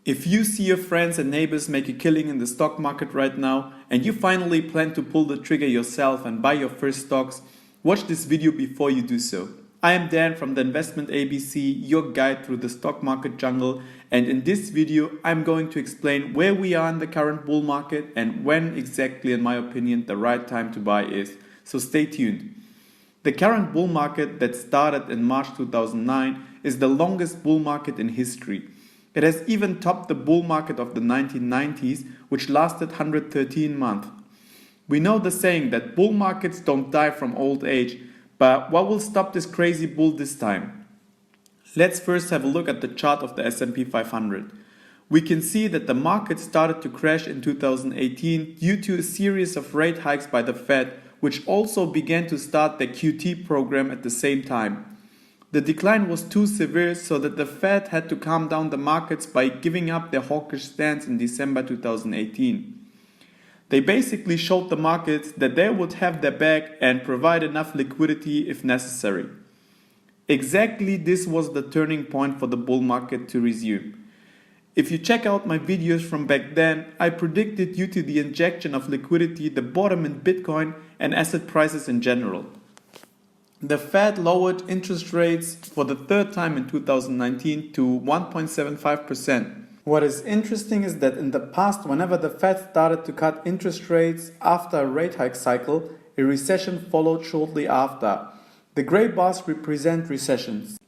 If you see your friends and neighbors make a killing in the stock market right now and you finally plan to pull the trigger yourself and buy your first stocks, watch this video before you do so. I am Dan from the Investment ABC, your guide through the stock market jungle, and in this video I'm going to explain where we are in the current bull market and when exactly, in my opinion, the right time to buy is. So stay tuned. The current bull market that started in March 2009 is the longest bull market in history. It has even topped the bull market of the 1990s, which lasted 113 months. We know the saying that bull markets don't die from old age, but what will stop this crazy bull this time? Let's first have a look at the chart of the S&P 500. We can see that the market started to crash in 2018 due to a series of rate hikes by the Fed, which also began to start their QT program at the same time. The decline was too severe, so that the Fed had to calm down the markets by giving up their hawkish stance in December 2018. They basically showed the markets that they would have their back and provide enough liquidity if necessary. Exactly this was the turning point for the bull market to resume. If you check out my videos from back then, I predicted due to the injection of liquidity the bottom in Bitcoin and asset prices in general. The Fed lowered interest rates for the third time in 2019 to 1.75%. What is interesting is that in the past, whenever the Fed started to cut interest rates after a rate hike cycle, a recession followed shortly after. The gray bars represent recessions.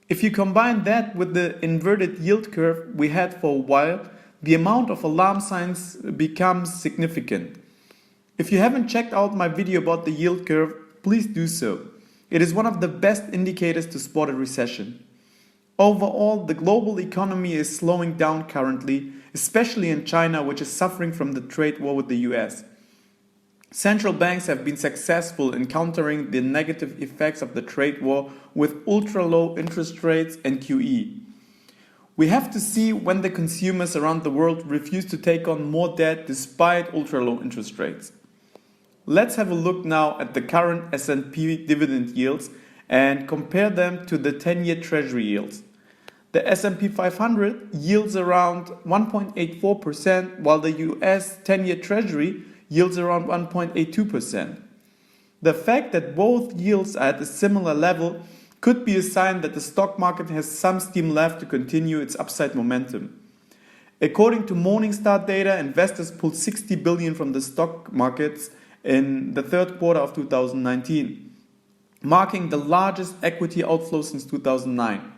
If you combine that with the inverted yield curve we had for a while, the amount of alarm signs becomes significant. If you haven't checked out my video about the yield curve, please do so. It is one of the best indicators to spot a recession. Overall, the global economy is slowing down currently, especially in China, which is suffering from the trade war with the US. Central banks have been successful in countering the negative effects of the trade war with ultra-low interest rates and QE. We have to see when the consumers around the world refuse to take on more debt despite ultra-low interest rates. Let's have a look now at the current S&P dividend yields and compare them to the 10-year Treasury yields. The S&P 500 yields around 1.84%, while the US 10-year Treasury yields around 1.82%. The fact that both yields are at a similar level could be a sign that the stock market has some steam left to continue its upside momentum. According to Morningstar data, investors pulled $60 billion from the stock markets in the third quarter of 2019, marking the largest equity outflow since 2009.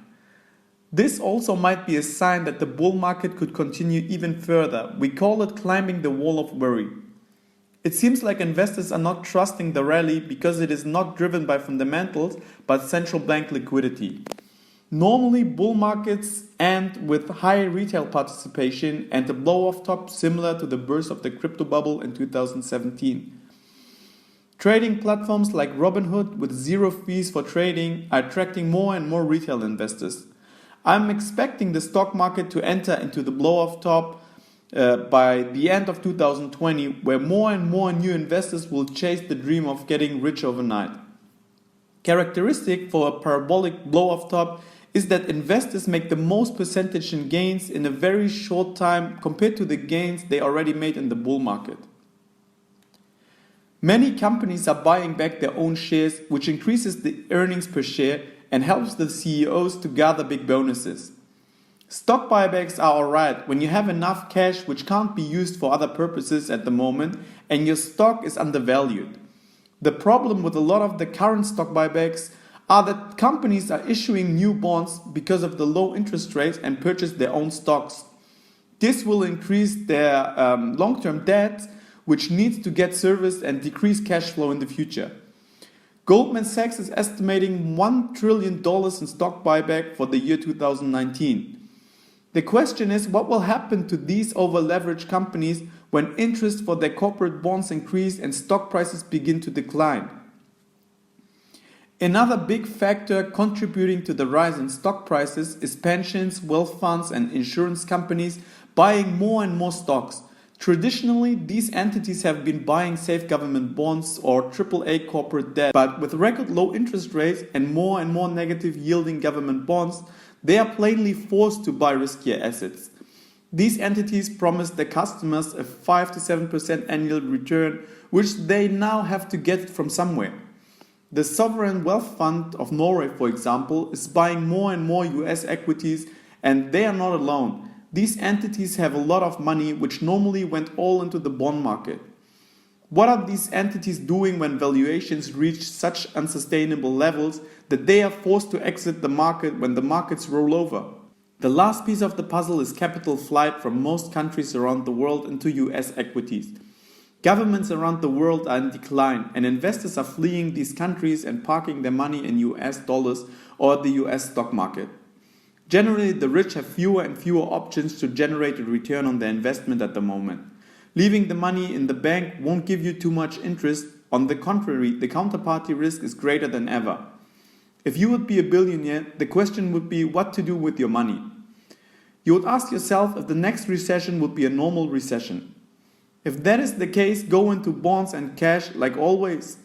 This also might be a sign that the bull market could continue even further. We call it climbing the wall of worry. It seems like investors are not trusting the rally because it is not driven by fundamentals but central bank liquidity. Normally, bull markets end with high retail participation and a blow-off top similar to the burst of the crypto bubble in 2017. Trading platforms like Robinhood with zero fees for trading are attracting more and more retail investors. I'm expecting the stock market to enter into the blow-off top by the end of 2020, where more and more new investors will chase the dream of getting rich overnight. Characteristic for a parabolic blow-off top is that investors make the most percentage in gains in a very short time compared to the gains they already made in the bull market. Many companies are buying back their own shares, which increases the earnings per share and helps the CEOs to gather big bonuses. Stock buybacks are alright when you have enough cash which can't be used for other purposes at the moment and your stock is undervalued. The problem with a lot of the current stock buybacks are that companies are issuing new bonds because of the low interest rates and purchase their own stocks. This will increase their long-term debt, which needs to get serviced and decrease cash flow in the future. Goldman Sachs is estimating $1 trillion in stock buyback for the year 2019. The question is, what will happen to these over-leveraged companies when interest for their corporate bonds increase and stock prices begin to decline? Another big factor contributing to the rise in stock prices is pensions, wealth funds, and insurance companies buying more and more stocks. Traditionally, these entities have been buying safe government bonds or AAA corporate debt, but with record low interest rates and more negative yielding government bonds, they are plainly forced to buy riskier assets. These entities promise their customers a 5 to 7% annual return, which they now have to get from somewhere. The Sovereign Wealth Fund of Norway, for example, is buying more and more US equities, and they are not alone. These entities have a lot of money which normally went all into the bond market. What are these entities doing when valuations reach such unsustainable levels that they are forced to exit the market when the markets roll over? The last piece of the puzzle is capital flight from most countries around the world into US equities. Governments around the world are in decline, and investors are fleeing these countries and parking their money in US dollars or the US stock market. Generally, the rich have fewer and fewer options to generate a return on their investment at the moment. Leaving the money in the bank won't give you too much interest. On the contrary, the counterparty risk is greater than ever. If you would be a billionaire, the question would be what to do with your money. You would ask yourself if the next recession would be a normal recession. If that is the case, go into bonds and cash like always.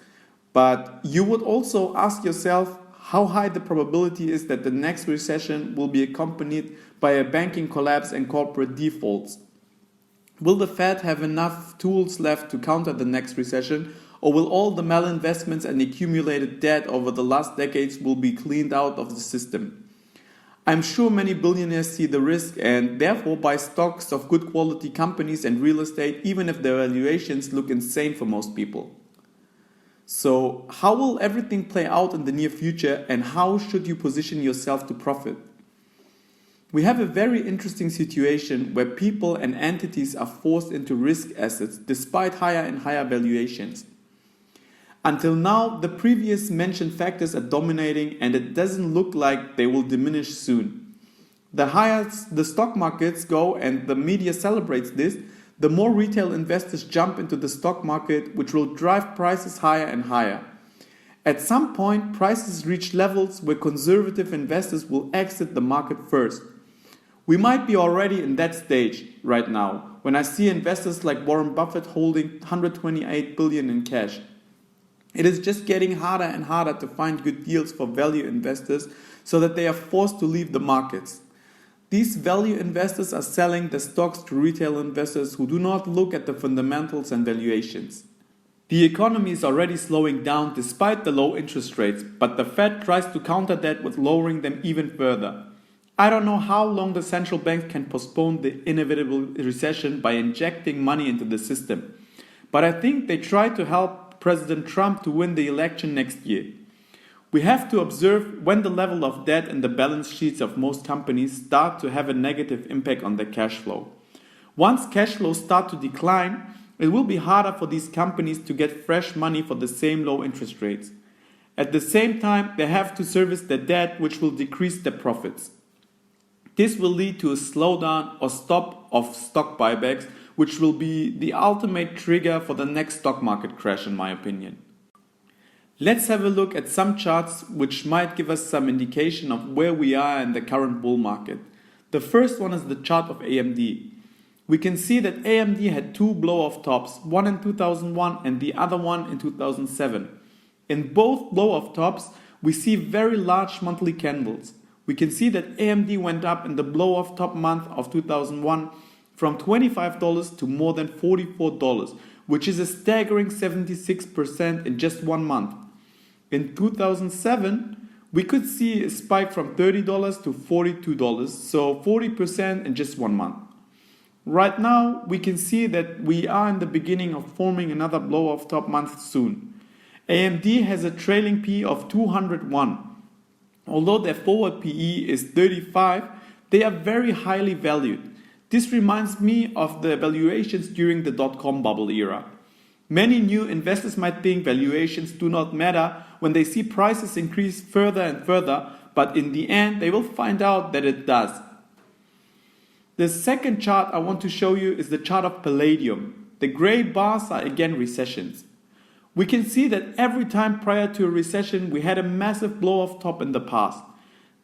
But you would also ask yourself how high the probability is that the next recession will be accompanied by a banking collapse and corporate defaults. Will the Fed have enough tools left to counter the next recession, or will all the malinvestments and accumulated debt over the last decades will be cleaned out of the system? I'm sure many billionaires see the risk and therefore buy stocks of good quality companies and real estate even if their valuations look insane for most people. So, how will everything play out in the near future, and how should you position yourself to profit? We have a very interesting situation where people and entities are forced into risk assets despite higher and higher valuations. Until now, the previous mentioned factors are dominating, and it doesn't look like they will diminish soon. The higher the stock markets go, and the media celebrates this, the more retail investors jump into the stock market, which will drive prices higher and higher. At some point, prices reach levels where conservative investors will exit the market first. We might be already in that stage right now, when I see investors like Warren Buffett holding $128 billion in cash. It is just getting harder and harder to find good deals for value investors so that they are forced to leave the markets. These value investors are selling the stocks to retail investors who do not look at the fundamentals and valuations. The economy is already slowing down despite the low interest rates, but the Fed tries to counter that with lowering them even further. I don't know how long the central banks can postpone the inevitable recession by injecting money into the system, but I think they try to help President Trump to win the election next year. We have to observe when the level of debt in the balance sheets of most companies start to have a negative impact on their cash flow. Once cash flows start to decline, it will be harder for these companies to get fresh money for the same low interest rates. At the same time, they have to service their debt, which will decrease their profits. This will lead to a slowdown or stop of stock buybacks, which will be the ultimate trigger for the next stock market crash, in my opinion. Let's have a look at some charts which might give us some indication of where we are in the current bull market. The first one is the chart of AMD. We can see that AMD had two blow-off tops, one in 2001 and the other one in 2007. In both blow-off tops, we see very large monthly candles. We can see that AMD went up in the blow-off top month of 2001 from $25 to more than $44, which is a staggering 76% in just 1 month. In 2007, we could see a spike from $30 to $42, so 40% in just 1 month. Right now, we can see that we are in the beginning of forming another blow-off top month soon. AMD has a trailing PE of 201. Although their forward PE is 35, they are very highly valued. This reminds me of the valuations during the dot-com bubble era. Many new investors might think valuations do not matter when they see prices increase further and further, but in the end they will find out that it does. The second chart I want to show you is the chart of palladium. The gray bars are again recessions. We can see that every time prior to a recession we had a massive blow-off top in the past.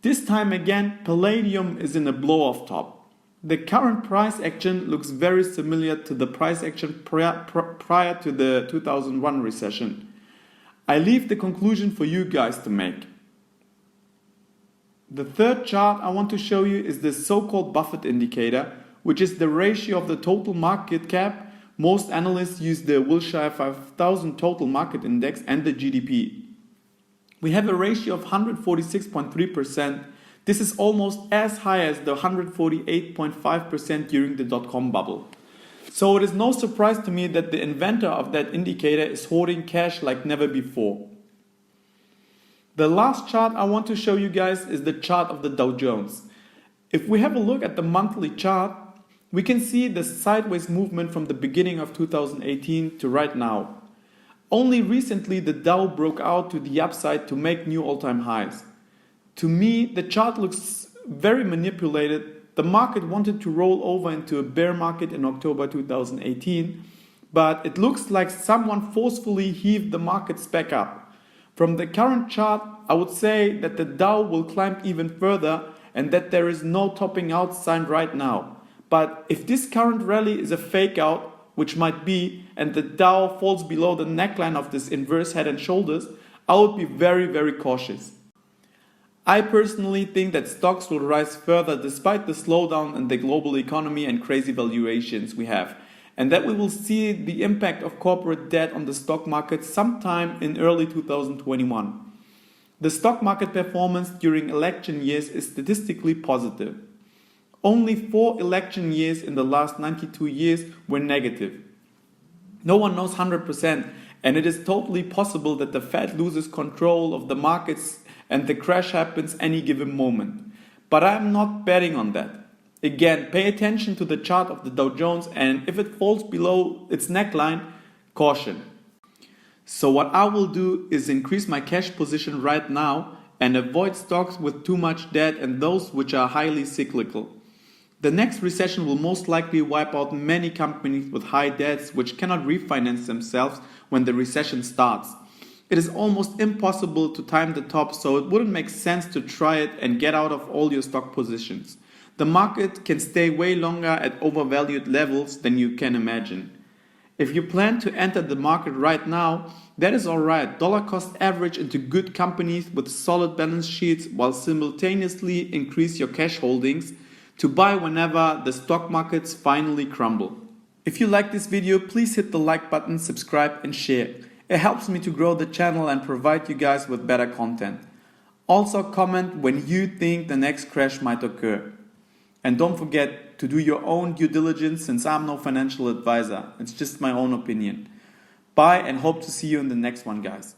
This time again, palladium is in a blow-off top. The current price action looks very similar to the price action prior to the 2001 recession. I leave the conclusion for you guys to make. The third chart I want to show you is the so-called Buffett indicator, which is the ratio of the total market cap. Most analysts use the Wilshire 5000 total market index and the GDP. We have a ratio of 146.3%. This is almost as high as the 148.5% during the dot-com bubble. So it is no surprise to me that the inventor of that indicator is hoarding cash like never before. The last chart I want to show you guys is the chart of the Dow Jones. If we have a look at the monthly chart, we can see the sideways movement from the beginning of 2018 to right now. Only recently the Dow broke out to the upside to make new all-time highs. To me, the chart looks very manipulated. The market wanted to roll over into a bear market in October 2018, but it looks like someone forcefully heaved the markets back up. From the current chart, I would say that the Dow will climb even further and that there is no topping out sign right now. But if this current rally is a fake out, which might be, and the Dow falls below the neckline of this inverse head and shoulders, I would be very, very cautious. I personally think that stocks will rise further despite the slowdown in the global economy and crazy valuations we have, and that we will see the impact of corporate debt on the stock market sometime in early 2021. The stock market performance during election years is statistically positive. Only 4 election years in the last 92 years were negative. No one knows 100%, and it is totally possible that the Fed loses control of the markets and the crash happens any given moment. But I'm not betting on that. Again, pay attention to the chart of the Dow Jones, and if it falls below its neckline, caution. So what I will do is increase my cash position right now and avoid stocks with too much debt and those which are highly cyclical. The next recession will most likely wipe out many companies with high debts which cannot refinance themselves when the recession starts. It is almost impossible to time the top, so it wouldn't make sense to try it and get out of all your stock positions. The market can stay way longer at overvalued levels than you can imagine. If you plan to enter the market right now, that is alright. Dollar cost average into good companies with solid balance sheets while simultaneously increase your cash holdings to buy whenever the stock markets finally crumble. If you like this video, please hit the like button, subscribe and share. It helps me to grow the channel and provide you guys with better content. Also comment when you think the next crash might occur. And don't forget to do your own due diligence since I'm no financial advisor. It's just my own opinion. Bye and hope to see you in the next one, guys.